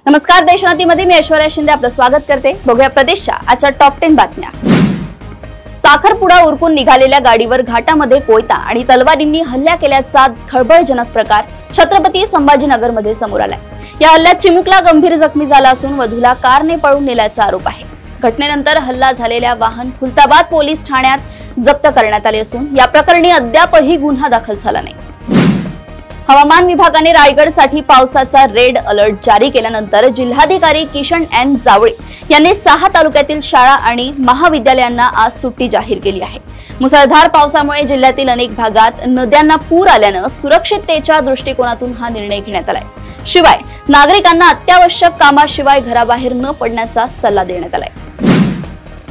नमस्कार, देशोन्नतीमध्ये मी ऐश्वर्या शिंदे आपलं स्वागत करते। बघूया प्रदेशच्या आजच्या टॉप 10 बातम्या। साखरपुडा उरकून निघालेल्या गाडीवर घाटामध्ये कोयता आणि तलवारींनी हल्ला केल्याचा खळबळजनक प्रकार छत्रपती संभाजीनगरमध्ये समोर आलाय। या हल्ल्यात चिमुकला गंभीर जखमी झाला असून वधूला कारने पळून नेल्याचा आरोप आहे। घटनेनंतर हल्ला झालेल्या वाहन खुलताबाद पोलीस ठाण्यात जप्त करण्यात आले असून या प्रकरणी अद्यापही गुन्हा दाखल झाला नाही। हवामान विभागाने रायगडसाठी पावसाचा रेड अलर्ट जारी केल्यानंतर जिल्हाधिकारी किशन एन जावळे यांनी 6 तालुक्यातील शाळा आणि महाविद्यालयांना आज सुट्टी जाहीर केली आहे। मुसळधार पावसामुळे जिल्ह्यातील अनेक भागात नद्यांना पूर आल्याने सुरक्षिततेच्या दृष्टिकोनातून हा निर्णय घेण्यात आलाय। शिवाय नागरिकांना अत्यावश्यक कामाशिवाय घराबाहेर न पडण्याचा सल्ला देण्यात आलाय।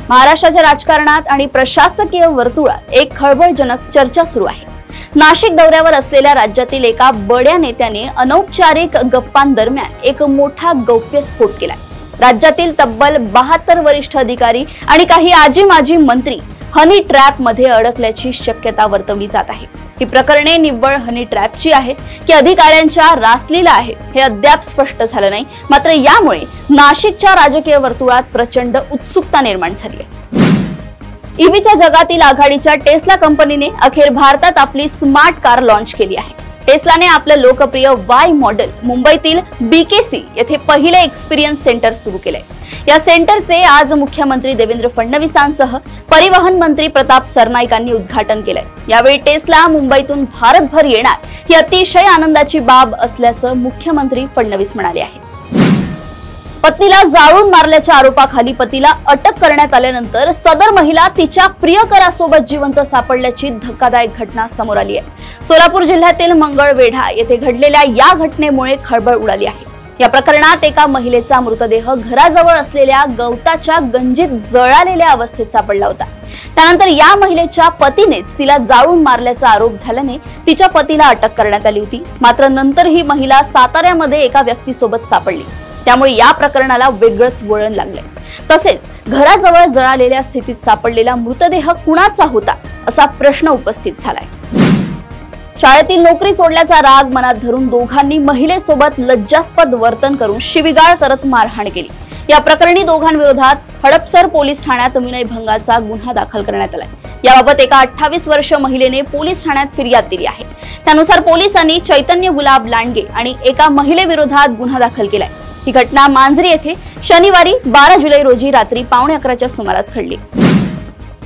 महाराष्ट्राच्या राजकारणात आणि प्रशासकीय वर्तुळात एक खळबळजनक चर्चा सुरू आहे। नाशिक दौऱ्यावर असलेल्या राज्यातील एका बड्या नेत्याने अनौपचारिक गप्पांदरम्यान एक मोठा गौप्यस्फोट केलाय। राज्यातील तब्बल 72 वरिष्ठ अधिकारी आणि काही आजी माजी मंत्री हनी ट्रॅप मध्ये अडकल्याची शक्यता वर्तवली जात आहे। ही प्रकरणे निव्वळ हनी ट्रॅपची आहेत की अधिकाऱ्यांच्या रासलीला आहेत हे अद्याप स्पष्ट झालं नाही। मात्र यामुळे नाशिकच्या राजकीय वर्तुळात प्रचंड उत्सुकता निर्माण झाली आहे। ईव्हीच्या जगातील आघाडीच्या टेस्ला कंपनीने अखेर भारतात आपली स्मार्ट कार लॉन्च केली आहे। टेस्लाने आपलं लोकप्रिय वाय मॉडेल मुंबईतील BKC येथे पहिले एक्सपिरियन्स सेंटर सुरू केलंय। या सेंटरचे आज मुख्यमंत्री देवेंद्र फडणवीसांसह परिवहन मंत्री प्रताप सरनाईकांनी उद्घाटन केलंय। यावेळी टेस्ला मुंबईतून भारतभर येणार ही अतिशय आनंदाची बाब असल्याचं मुख्यमंत्री फडणवीस म्हणाले आहेत। पत्नीला जाळून मारल्याच्या आरोपाखाली पतीला अटक करण्यात आल्यानंतर सदर महिला तिच्या प्रियकरासोबत जिवंत सापडल्याची धक्कादायक घटना समोर आली आहे। सोलापूर जिल्ह्यातील मंगळवेढा येथे घडलेल्या या घटनेमुळे खळबळ उडाली आहे। या प्रकरणात एका महिलेचा मृतदेह घराजवळ असलेल्या गवताच्या गंजीत जळालेल्या अवस्थेत सापडला होता। त्यानंतर या महिलेच्या पतीनेच तिला जाळून मारल्याचा आरोप झाल्याने तिच्या पतीला अटक करण्यात आली होती। मात्र नंतर ही महिला साताऱ्यामध्ये एका व्यक्तीसोबत सापडली, त्यामुळे या प्रकरणाला वेगळंच वळण लागले। तसेच घराजवळ जळालेल्या स्थितीत सापडलेला मृतदेह कुणाचा होता असा प्रश्न उपस्थित झालाय। शाळेतील नोकरी सोडल्याचा राग मनात धरून दोघांनी महिलेसोबत लज्जास्पद वर्तन करून शिवीगाळ करत मारहाण केली। या प्रकरणी दोघांविरोधात हडपसर पोलीस ठाण्यात विनयभंगाचा गुन्हा दाखल करण्यात आलाय। याबाबत एका 28 वर्षीय महिलेने पोलीस ठाण्यात फिर्याद दिली आहे। त्यानुसार पोलिसांनी चैतन्य गुलाब लांडगे आणि एका महिलेविरोधात गुन्हा दाखल केलाय। ही घटना मांजरी येथे शनिवारी 12 जुलै रोजी रात्री 11:15च्या सुमारास घडली।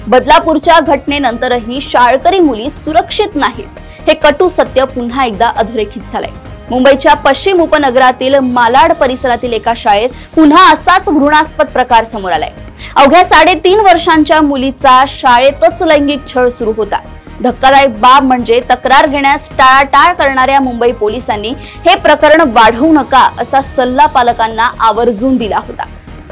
बदलापूरच्या घटनेनंतरही शाळकरी मुली सुरक्षित नाहीत हे कटू सत्य पुन्हा एकदा अधोरेखित झालंय। मुंबईच्या पश्चिम उपनगरातील मालाड परिसरातील एका शाळेत पुन्हा असाच घृणास्पद प्रकार समोर आलाय। अवघ्या 3.5 वर्षांच्या मुलीचा शाळेतच लैंगिक छळ सुरू होता। धक्कादायक बाब म्हणजे तक्रार घेण्यास टाळाटाळ करणाऱ्या मुंबई पोलिसांनी हे प्रकरण वाढवू नका असा सल्ला पालकांना आवर्जून दिला होता।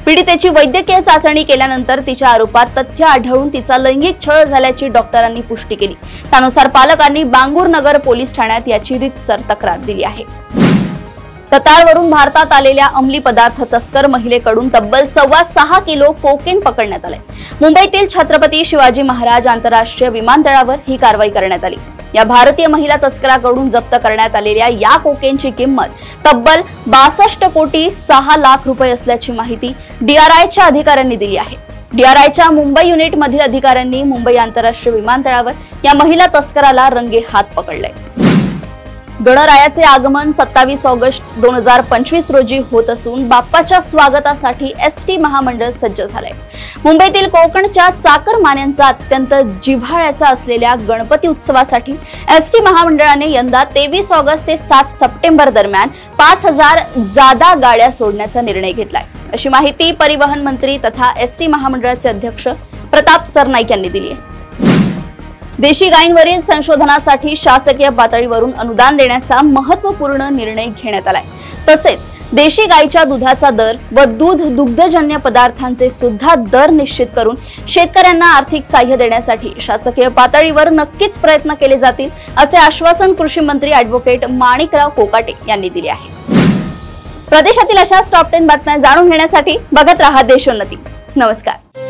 पीडितेची वैद्यकीय चाचणी केल्यानंतर तिच्या आरोपात तथ्य आढळून तिचा लैंगिक छळ झाल्याची डॉक्टरांनी पुष्टी केली। त्यानुसार पालकांनी बांगूर नगर पोलीस ठाण्यात याची रीतसर तक्रार दिली आहे। कतारवरून भारतात आलेल्या अंमली पदार्थ तस्कर महिलेकडून तब्बल 6.25 किलो कोकेन पकडण्यात आले। मुंबईतील छत्रपती शिवाजी महाराज आंतरराष्ट्रीय विमानतळावर ही कारवाई करण्यात आली। या भारतीय महिला तस्कराकडून जप्त करण्यात आलेल्या या कोकेनची किंमत तब्बल 62 कोटी 6 लाख रुपये असल्याची माहिती DRIच्या अधिकाऱ्यांनी दिली आहे। DRIच्या मुंबई युनिट मधील अधिकाऱ्यांनी मुंबई आंतरराष्ट्रीय विमानतळावर या महिला तस्कराला रंगे हात पकडले। गणरायाचे आगमन 27 ऑगस्ट 2025 रोजी होत असून बाप्पाच्या स्वागतासाठी ST महामंडळ सज्ज झालंय। मुंबईतील कोकणच्या चाकरमान्यांचा अत्यंत जिव्हाळ्याचा असलेल्या गणपती उत्सवासाठी ST महामंडळाने यंदा 23 ऑगस्ट ते 7 सप्टेंबर दरम्यान 5000 जादा गाड्या सोडण्याचा निर्णय घेतलाय, अशी माहिती परिवहन मंत्री तथा ST महामंडळाचे अध्यक्ष प्रताप सरनाईक यांनी दिली आहे। देशी गायींवरील संशोधनासाठी शासकीय पातळीवरून अनुदान देण्याचा महत्त्वपूर्ण निर्णय घेण्यात आलाय। तसेच देशी गायीच्या दुधाचा दर व दुग्धजन्य पदार्थांचे सुद्धा दर निश्चित करून शेतकऱ्यांना आर्थिक सहाय्य देण्यासाठी शासकीय पातळीवर नक्कीच प्रयत्न केले जातील, असे आश्वासन कृषी मंत्री ॲडव्होकेट माणिकराव कोकाटे यांनी दिले आहे। प्रदेशातील अशाच टॉप 10 बातम्या जाणून घेण्यासाठी बघत रहा देशोन्नती। नमस्कार।